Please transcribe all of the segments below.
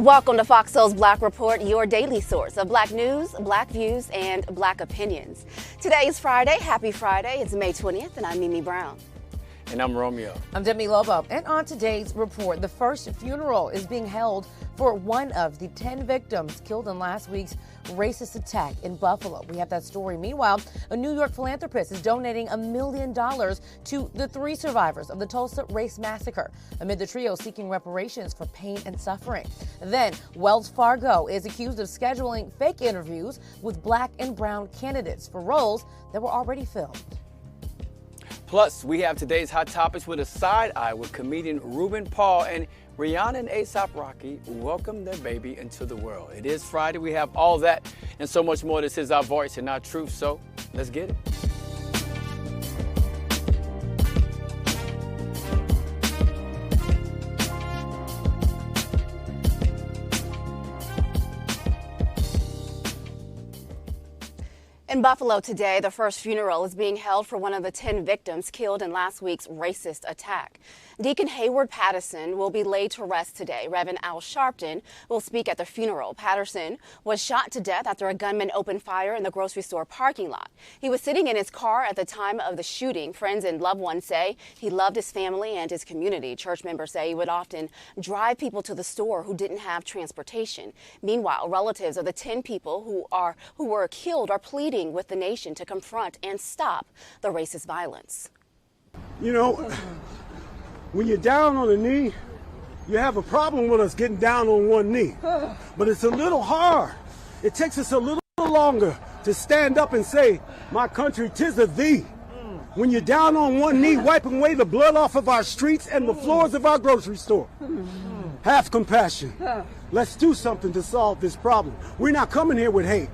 Welcome to Fox Soul's Black Report, your daily source of Black news, Black views, and Black opinions. Today is Friday. Happy Friday. It's May 20th, and I'm Mimi Brown. And I'm Romeo. I'm Demi Lobo. And on today's report, the first funeral is being held for one of the 10 victims killed in last week's racist attack in Buffalo. We have that story. Meanwhile, a New York philanthropist is donating $1 million to the 3 survivors of the Tulsa race massacre, amid the trio seeking reparations for pain and suffering. Then, Wells Fargo is accused of scheduling fake interviews with Black and brown candidates for roles that were already filled. Plus, we have today's hot topics with a side eye with comedian Ruben Paul, and Rihanna and A$AP Rocky welcome their baby into the world. It is Friday. We have all that and so much more. This is our voice and our truth, so let's get it. In Buffalo today, the first funeral is being held for one of the 10 victims killed in last week's racist attack. Deacon Hayward Patterson will be laid to rest today. Reverend Al Sharpton will speak at the funeral. Patterson was shot to death after a gunman opened fire in the grocery store parking lot. He was sitting in his car at the time of the shooting. Friends and loved ones say he loved his family and his community. Church members say he would often drive people to the store who didn't have transportation. Meanwhile, relatives of the 10 people who were killed are pleading with the nation to confront and stop the racist violence. You know, when you're down on a knee, you have a problem with us getting down on one knee. But it's a little hard. It takes us a little longer to stand up and say, my country, 'tis of thee. When you're down on one knee, wiping away the blood off of our streets and the floors of our grocery store. Have compassion. Let's do something to solve this problem. We're not coming here with hate.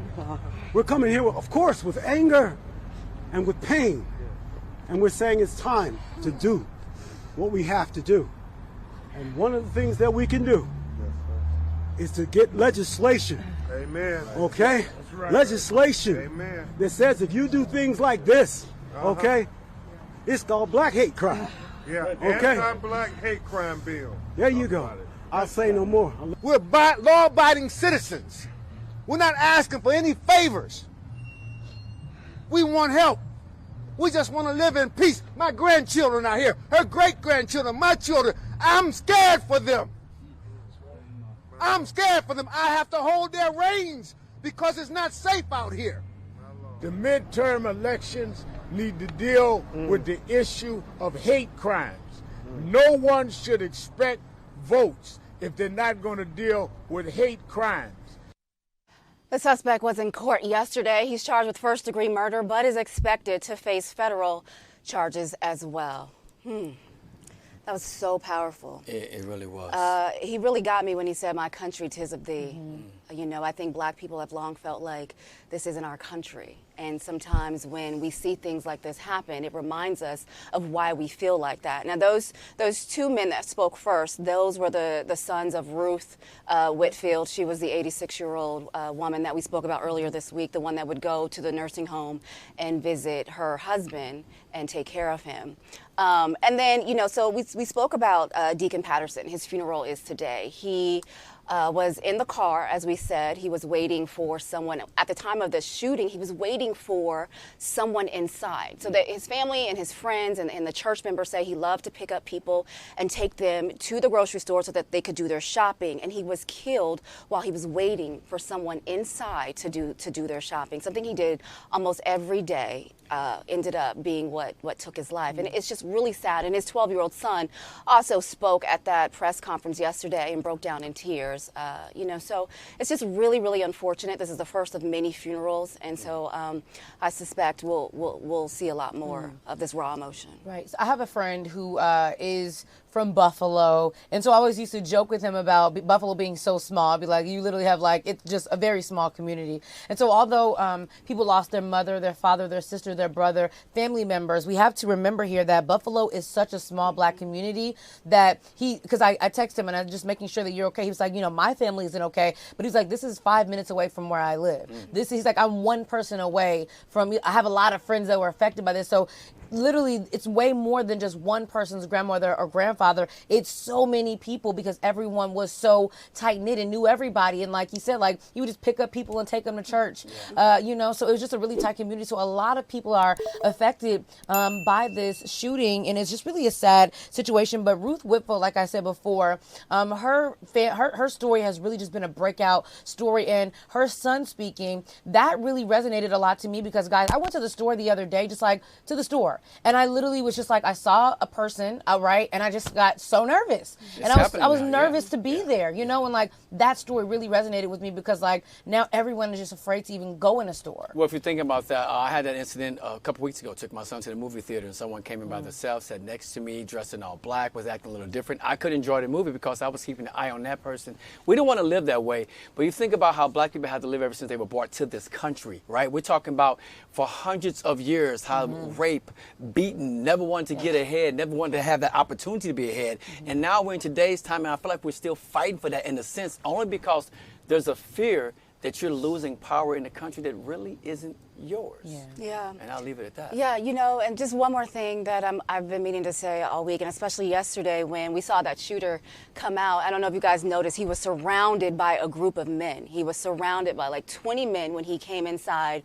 We're coming here, of course, with anger and with pain. And we're saying it's time to do what we have to do. And one of the things that we can do is to get legislation. Amen. Okay? That's right. Legislation. Amen. That says if you do things like this, okay, it's called black hate crime. Yeah, okay? Anti-black hate crime bill. There you go. I'll say no more. We're law-abiding citizens. We're not asking for any favors. We want help. We just want to live in peace. My grandchildren are here. Her great-grandchildren, my children. I'm scared for them. I'm scared for them. I have to hold their reins because it's not safe out here. The midterm elections need to deal with the issue of hate crimes. No one should expect votes if they're not going to deal with hate crimes. The suspect was in court yesterday. He's charged with first-degree murder, but is expected to face federal charges as well. That was so powerful. It really was. He really got me when he said, my country, 'tis of thee. You know, I think black people have long felt like this isn't our country. And sometimes when we see things like this happen, it reminds us of why we feel like that. Now, those 2 men that spoke first, those were the sons of Ruth Whitfield. She was the 86-year-old woman that we spoke about earlier this week, the one that would go to the nursing home and visit her husband and take care of him. And then, you know, so we spoke about Deacon Patterson. His funeral is today. He was in the car, as we said. He was waiting for someone. At the time of the shooting, he was waiting for someone inside. So that his family and his friends and the church members say he loved to pick up people and take them to the grocery store so that they could do their shopping. And he was killed while he was waiting for someone inside to do their shopping. Something he did almost every day ended up being what took his life. And it's just really sad. And his 12-year-old son also spoke at that press conference yesterday and broke down in tears. You know, so it's just really, really unfortunate. This is the first of many funerals, and so I suspect we'll see a lot more of this raw emotion. Right. So I have a friend who is from Buffalo, and so I always used to joke with him about Buffalo being so small. I'd be like, you literally have it's just a very small community. And so although people lost their mother, their father, their sister, their brother, family members, we have to remember here that Buffalo is such a small black community that because I text him and I'm just making sure that you're okay. He was like, you know, my family isn't okay, but he's like, this is 5 minutes away from where I live. He's like, I'm one person away from, I have a lot of friends that were affected by this. So literally, it's way more than just one person's grandmother or grandfather. It's so many people because everyone was so tight knit and knew everybody. And like you said, like you would just pick up people and take them to church, you know. So it was just a really tight community. So a lot of people are affected by this shooting, and it's just really a sad situation. But Ruth Whitfield, like I said before, her story has really just been a breakout story, and her son speaking, that really resonated a lot to me because, guys, I went to the store the other day, just like to the store. And I literally was just like, I saw a person, right, and I just got so nervous. And I was nervous to be there, you know, and like that story really resonated with me because like now everyone is just afraid to even go in a store. Well, if you're thinking about that, I had that incident a couple weeks ago. Took my son to the movie theater and someone came in by themselves, sat next to me, dressed in all black, was acting a little different. I could enjoy the movie because I was keeping an eye on that person. We don't want to live that way, but you think about how black people had to live ever since they were brought to this country, right? We're talking about for hundreds of years how rape, beaten, never wanted to get ahead, never wanted to have that opportunity to be ahead. And now we're in today's time, and I feel like we're still fighting for that in a sense, only because there's a fear that you're losing power in a country that really isn't yours. Yeah. And I'll leave it at that. Yeah, you know, and just one more thing that I've been meaning to say all week, and especially yesterday when we saw that shooter come out. I don't know if you guys noticed, he was surrounded by a group of men. He was surrounded by like 20 men when he came inside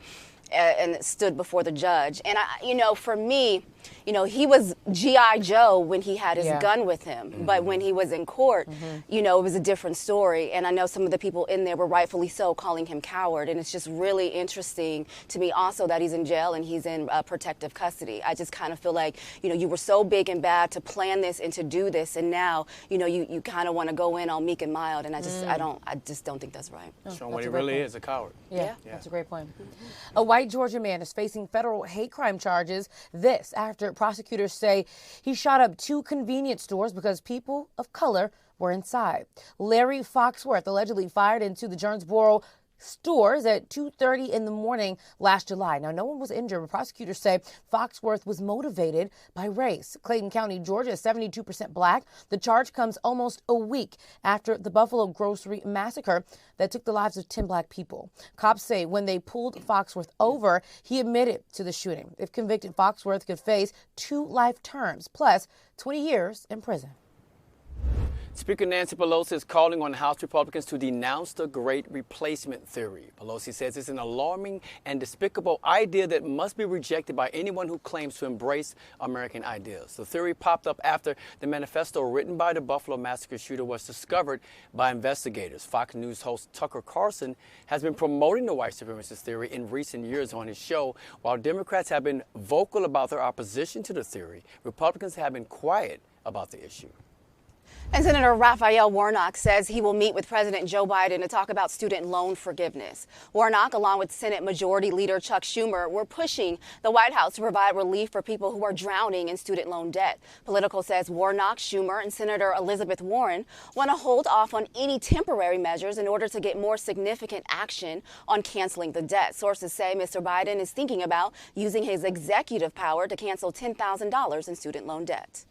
and stood before the judge. And, you know, for me, you know, he was G.I. Joe when he had his gun with him. But when he was in court, you know, it was a different story. And I know some of the people in there were rightfully so calling him coward. And it's just really interesting to me also that he's in jail and he's in protective custody. I just kind of feel like, you know, you were so big and bad to plan this and to do this. And now, you know, you kind of want to go in all meek and mild. And I just don't think that's right. Showing what he really is, a coward. Yeah, that's a great point. A white Georgia man is facing federal hate crime charges. This after prosecutors say he shot up 2 convenience stores because people of color were inside. Larry Foxworth allegedly fired into the Jonesboro stores at 2:30 in the morning last July. Now, no one was injured, but prosecutors say Foxworth was motivated by race. Clayton County, Georgia is 72% black. The charge comes almost a week after the Buffalo grocery massacre that took the lives of 10 black people. Cops say when they pulled Foxworth over, he admitted to the shooting. If convicted, Foxworth could face 2 life terms plus 20 years in prison. Speaker Nancy Pelosi is calling on House Republicans to denounce the Great Replacement theory. Pelosi says it's an alarming and despicable idea that must be rejected by anyone who claims to embrace American ideals. The theory popped up after the manifesto written by the Buffalo massacre shooter was discovered by investigators. Fox News host Tucker Carlson has been promoting the white supremacist theory in recent years on his show. While Democrats have been vocal about their opposition to the theory, Republicans have been quiet about the issue. And Senator Raphael Warnock says he will meet with President Joe Biden to talk about student loan forgiveness. Warnock, along with Senate Majority Leader Chuck Schumer, were pushing the White House to provide relief for people who are drowning in student loan debt. Politico says Warnock, Schumer, and Senator Elizabeth Warren want to hold off on any temporary measures in order to get more significant action on canceling the debt. Sources say Mr. Biden is thinking about using his executive power to cancel $10,000 in student loan debt.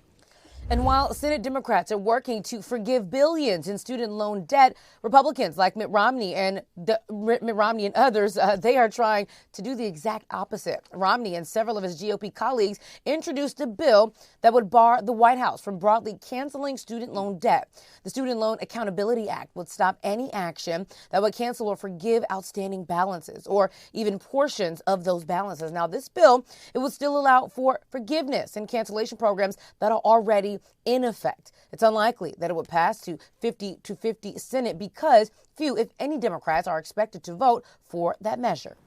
And while Senate Democrats are working to forgive billions in student loan debt, Republicans like Mitt Romney and others, they are trying to do the exact opposite. Romney and several of his GOP colleagues introduced a bill that would bar the White House from broadly canceling student loan debt. The Student Loan Accountability Act would stop any action that would cancel or forgive outstanding balances or even portions of those balances. Now, this bill, it would still allow for forgiveness and cancellation programs that are already in effect. It's unlikely that it would pass to 50-50 Senate because few, if any, Democrats are expected to vote for that measure.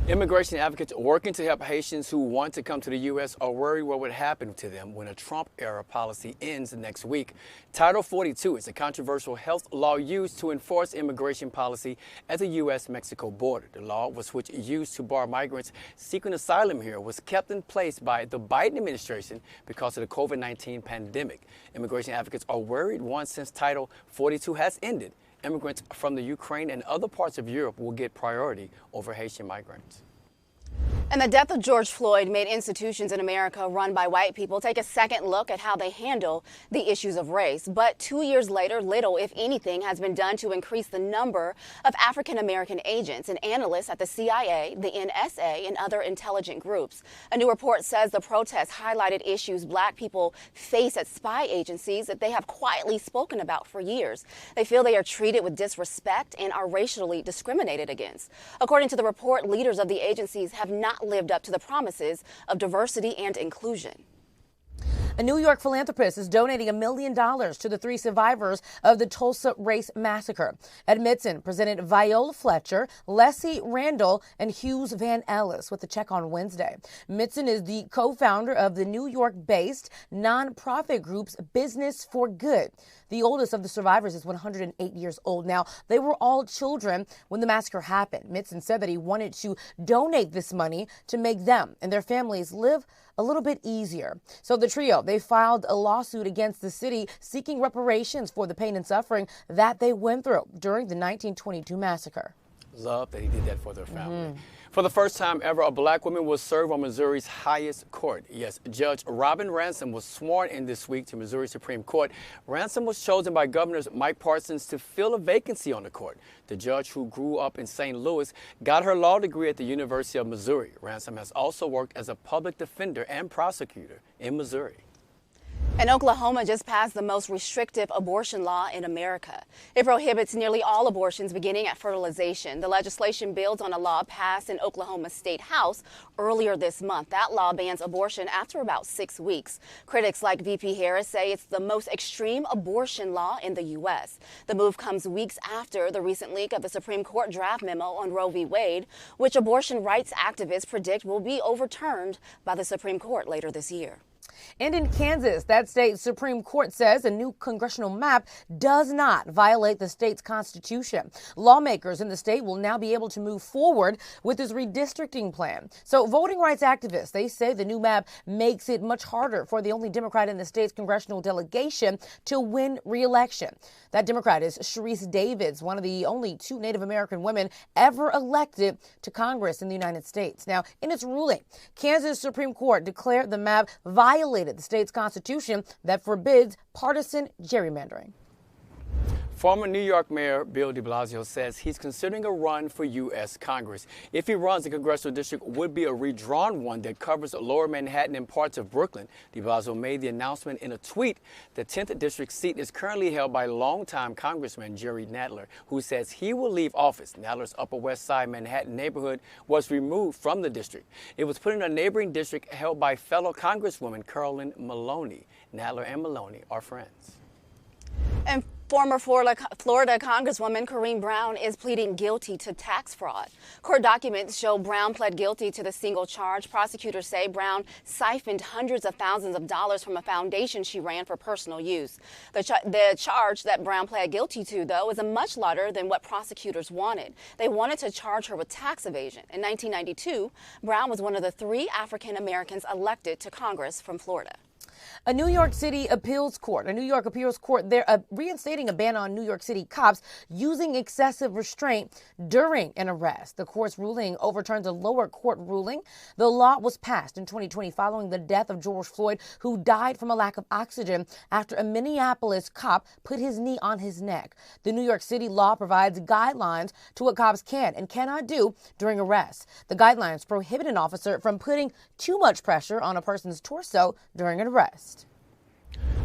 Immigration advocates working to help Haitians who want to come to the U.S. are worried what would happen to them when a Trump-era policy ends next week. Title 42 is a controversial health law used to enforce immigration policy at the U.S.-Mexico border. The law was which used to bar migrants seeking asylum here was kept in place by the Biden administration because of the COVID-19 pandemic. Immigration advocates are worried once since Title 42 has ended, immigrants from the Ukraine and other parts of Europe will get priority over Haitian migrants. And the death of George Floyd made institutions in America run by white people take a second look at how they handle the issues of race. But 2 years later, little, if anything, has been done to increase the number of African-American agents and analysts at the CIA, the NSA, and other intelligent groups. A new report says the protests highlighted issues black people face at spy agencies that they have quietly spoken about for years. They feel they are treated with disrespect and are racially discriminated against. According to the report, leaders of the agencies have not lived up to the promises of diversity and inclusion. A New York philanthropist is donating $1 million to the 3 survivors of the Tulsa Race Massacre. Ed Mitson presented Viola Fletcher, Leslie Randall, and Hughes Van Ellis with a check on Wednesday. Mitson is the co-founder of the New York-based nonprofit groups Business for Good. The oldest of the survivors is 108 years old now. They were all children when the massacre happened. Mitson said that he wanted to donate this money to make them and their families live a little bit easier. So the trio, they filed a lawsuit against the city seeking reparations for the pain and suffering that they went through during the 1922 massacre. Love that he did that for their family. For the first time ever, a black woman will serve on Missouri's highest court. Yes, Judge Robin Ransom was sworn in this week to Missouri Supreme Court. Ransom was chosen by Governor Mike Parsons to fill a vacancy on the court. The judge, who grew up in St. Louis, got her law degree at the University of Missouri. Ransom has also worked as a public defender and prosecutor in Missouri. And Oklahoma just passed the most restrictive abortion law in America. It prohibits nearly all abortions beginning at fertilization. The legislation builds on a law passed in Oklahoma's State House earlier this month. That law bans abortion after about 6 weeks. Critics like VP Harris say it's the most extreme abortion law in the U.S. The move comes weeks after the recent leak of the Supreme Court draft memo on Roe v. Wade, which abortion rights activists predict will be overturned by the Supreme Court later this year. And in Kansas, that state Supreme Court says a new congressional map does not violate the state's constitution. Lawmakers in the state will now be able to move forward with this redistricting plan. So voting rights activists, they say the new map makes it much harder for the only Democrat in the state's congressional delegation to win re-election. That Democrat is Sharice Davids, one of the only 2 Native American women ever elected to Congress in the United States. Now, in its ruling, Kansas Supreme Court declared the map violated the state's constitution that forbids partisan gerrymandering. Former New York Mayor Bill de Blasio says he's considering a run for U.S. Congress. If he runs, the congressional district would be a redrawn one that covers lower Manhattan and parts of Brooklyn. De Blasio made the announcement in a tweet. The 10th district seat is currently held by longtime Congressman Jerry Nadler, who says he will leave office. Nadler's Upper West Side Manhattan neighborhood was removed from the district. It was put in a neighboring district held by fellow Congresswoman Carolyn Maloney. Nadler and Maloney are friends. And former Florida Congresswoman Corrine Brown is pleading guilty to tax fraud. Court documents show Brown pled guilty to the single charge. Prosecutors say Brown siphoned hundreds of thousands of dollars from a foundation she ran for personal use. The charge that Brown pled guilty to, though, is a much lighter than what prosecutors wanted. They wanted to charge her with tax evasion. In 1992, Brown was one of the 3 African Americans elected to Congress from Florida. A New York appeals court, they're reinstating a ban on New York City cops using excessive restraint during an arrest. The court's ruling overturns a lower court ruling. The law was passed in 2020 following the death of George Floyd, who died from a lack of oxygen after a Minneapolis cop put his knee on his neck. The New York City law provides guidelines to what cops can and cannot do during arrests. The guidelines prohibit an officer from putting too much pressure on a person's torso during an arrest.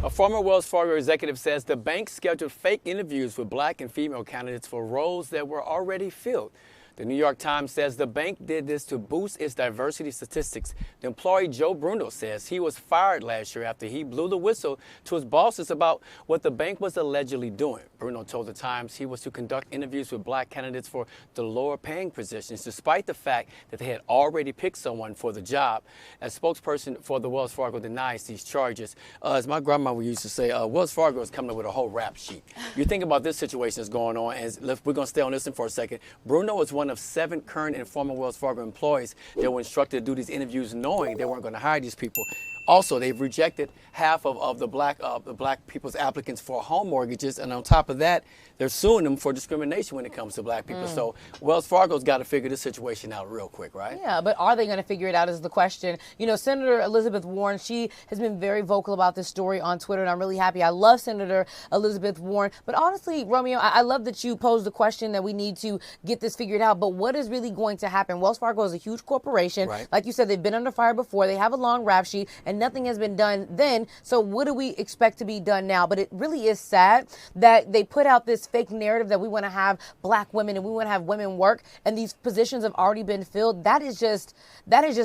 A former Wells Fargo executive says the bank scheduled fake interviews with black and female candidates for roles that were already filled. The New York Times says the bank did this to boost its diversity statistics. The employee, Joe Bruno, says he was fired last year after he blew the whistle to his bosses about what the bank was allegedly doing. Bruno told the Times he was to conduct interviews with black candidates for the lower paying positions, despite the fact that they had already picked someone for the job. A spokesperson for the Wells Fargo denies these charges. As my grandmother used to say, Wells Fargo is coming up with a whole rap sheet. You think about this situation that's going on, and we're going to stay on this one for a second. Bruno is one of 7 current and former Wells Fargo employees that were instructed to do these interviews knowing they weren't going to hire these people Also, they've rejected half of the black people's applicants for home mortgages, and on top of that, they're suing them for discrimination when it comes to black people. So Wells Fargo's got to figure this situation out real quick, right? Yeah, but are they going to figure it out is the question. You know, Senator Elizabeth Warren, she has been very vocal about this story on Twitter, and I'm really happy. I love Senator Elizabeth Warren. But honestly, Romeo, I love that you posed the question that we need to get this figured out. But what is really going to happen? Wells Fargo is a huge corporation. Right. Like you said, they've been under fire before. They have a long rap sheet, and nothing has been done then. So what do we expect to be done now? But it really is sad that they put out this fake narrative that we want to have black women and we want to have women work, and these positions have already been filled. That is just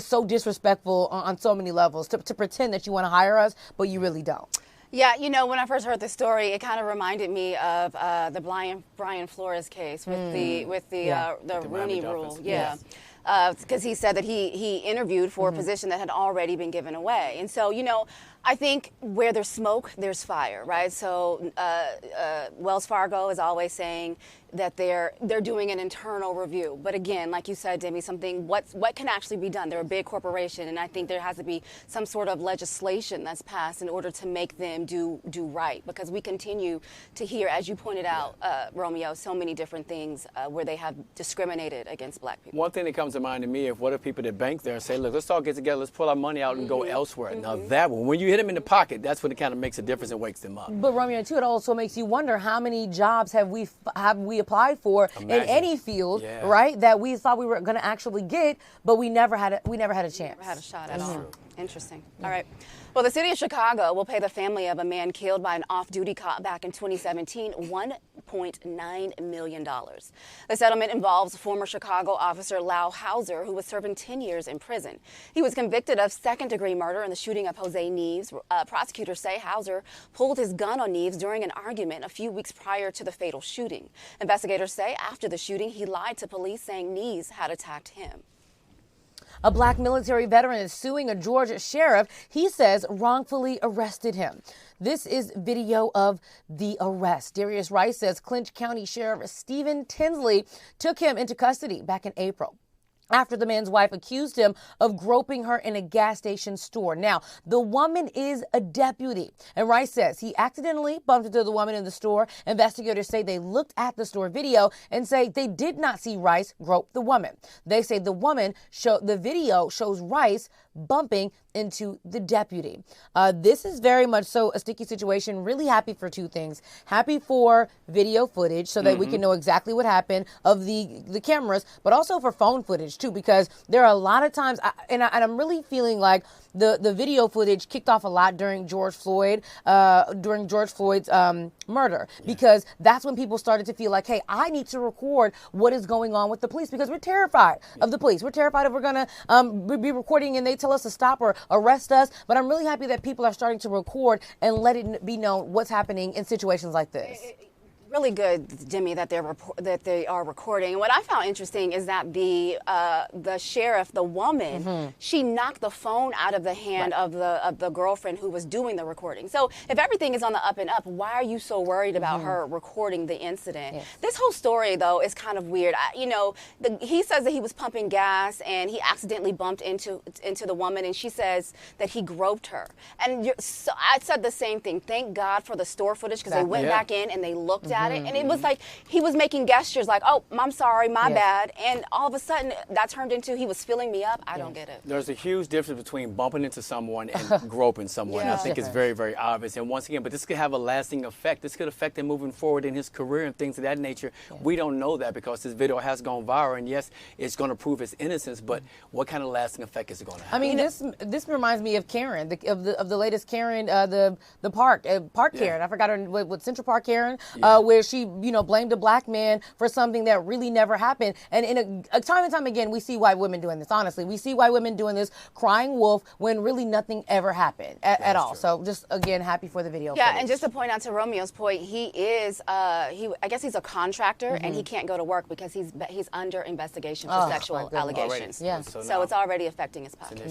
so disrespectful on so many levels, to pretend that you want to hire us, but you really don't. Yeah, you know, when I first heard the story, it kind of reminded me of the Brian Flores case with the Rooney Rule. Yeah. Because he said that he interviewed for a position that had already been given away. And so, you know, I think where there's smoke, there's fire, right? So Wells Fargo is always saying that they're doing an internal review. But again, like you said, Demi, what can actually be done? They're a big corporation, and I think there has to be some sort of legislation that's passed in order to make them do right. Because we continue to hear, as you pointed out, Romeo, so many different things where they have discriminated against black people. One thing that comes to mind to me is what if people that bank there and say, look, let's all get together, let's pull our money out and go elsewhere. Now that one, when you hit them in the pocket, that's when it kind of makes a difference and wakes them up. But Romeo, too, it also makes you wonder how many jobs have we applied for in any field, right? That we thought we were going to actually get, but we never had a chance. Never had a shot at all. Interesting. All right. Well, the city of Chicago will pay the family of a man killed by an off-duty cop back in 2017 $1.9 million. The settlement involves former Chicago officer Lau Hauser, who was serving 10 years in prison. He was convicted of second-degree murder in the shooting of Jose Neves. Prosecutors say Hauser pulled his gun on Neves during an argument a few weeks prior to the fatal shooting. Investigators say after the shooting, he lied to police, saying Neves had attacked him. A black military veteran is suing a Georgia sheriff he says wrongfully arrested him. This is video of the arrest. Darius Rice says Clinch County Sheriff Stephen Tinsley took him into custody back in April after the man's wife accused him of groping her in a gas station store. Now, the woman is a deputy, and Rice says he accidentally bumped into the woman in the store. Investigators say they looked at the store video and say they did not see Rice grope the woman. They say the video shows Rice bumping into the deputy. This is very much so a sticky situation. Really happy for two things. Happy for video footage so that we can know exactly what happened of the cameras, but also for phone footage too, because there are a lot of times, and I'm really feeling like the video footage kicked off a lot during George Floyd's murder, because that's when people started to feel like, hey, I need to record what is going on with the police, because we're terrified of the police. We're terrified if we're going to be recording and they tell us to stop or arrest us. But I'm really happy that people are starting to record and let it be known what's happening in situations like this. Really good, Demi, that they are recording. And what I found interesting is that the sheriff, the woman, she knocked the phone out of the hand of the girlfriend who was doing the recording. So if everything is on the up and up, why are you so worried about her recording the incident? Yes. This whole story, though, is kind of weird. He says that he was pumping gas and he accidentally bumped into the woman, and she says that he groped her. And so I said the same thing. Thank God for the store footage, because they went back in and they looked at it, and it was like he was making gestures like, oh, I'm sorry, my bad, and all of a sudden that turned into he was filling me up. I don't get it. There's a huge difference between bumping into someone and groping someone. I think it's very, very obvious. And once again, but this could have a lasting effect. This could affect him moving forward in his career and things of that nature. We don't know that because this video has gone viral, and yes, it's going to prove his innocence, but what kind of lasting effect is it going to have? I mean, this reminds me of Karen, of the latest Karen, the park Karen. I forgot her, what Central Park Karen, where she, blamed a black man for something that really never happened. And in a time and time again, we see white women doing this. Honestly, we see white women doing this, crying wolf, when really nothing ever happened at all. True. So just again, happy for the video. Yeah, and just to point out to Romeo's point, he is I guess he's a contractor, and he can't go to work because he's under investigation for sexual allegations. Yeah. So it's already affecting his pocket.